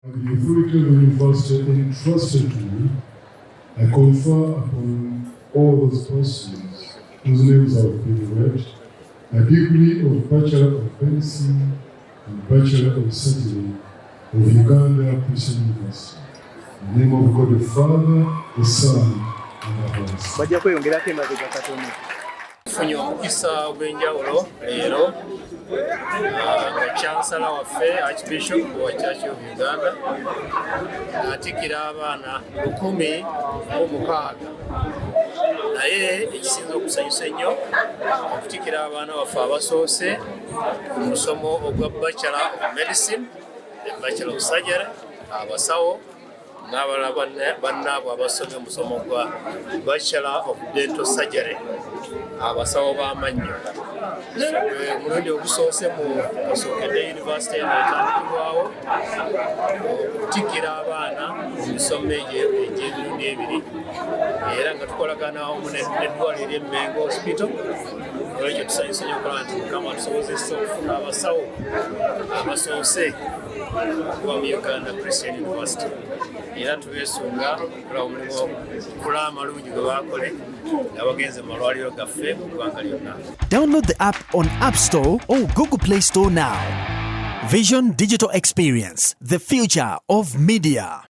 The authority of the university entrusted to me, I confer upon all those persons whose names have been read a degree of Bachelor of Medicine and Bachelor of Surgery of Uganda Christian University. In the name of God the Father, the Son, and the Holy Spirit. Tufunye omukisa ogw'enjawulo leero Chancellor waffe Archbishop wa Church of Uganda atikkira abaana 16 naye ekisinza okusanyusa ennyo okutikkira abaana baffe abasoose ku musomo ogwa Bachelor of Medicine, Bachelor of Surgery, abasawo n'abalala bannaabwe abasomye omusomo gwa Bachelor of Dental Surgery, abasawo b'amannyo. Omulundi ogusoose mu abasookedde Yunivasite eno etandikibwawo okutikkira abaana mu misomo egy'emirundi ebiri era nga tukolagana wamu n'eddwaliro ly'Emmengo Hospital. Olwekyo tusanyusa nnyo okulaba nti Mukama tusobozesa okufuna abasawo abasoose okuva mu Uganda Christian University era tubeesunga okulaba omulimu okulaba amalungi gwe baakole nga bagenze mu malwaliro gaffe mu ggwanga lyonna. Download the app on App Store or Google Play Store now. Vision Digital Experience, the future of media.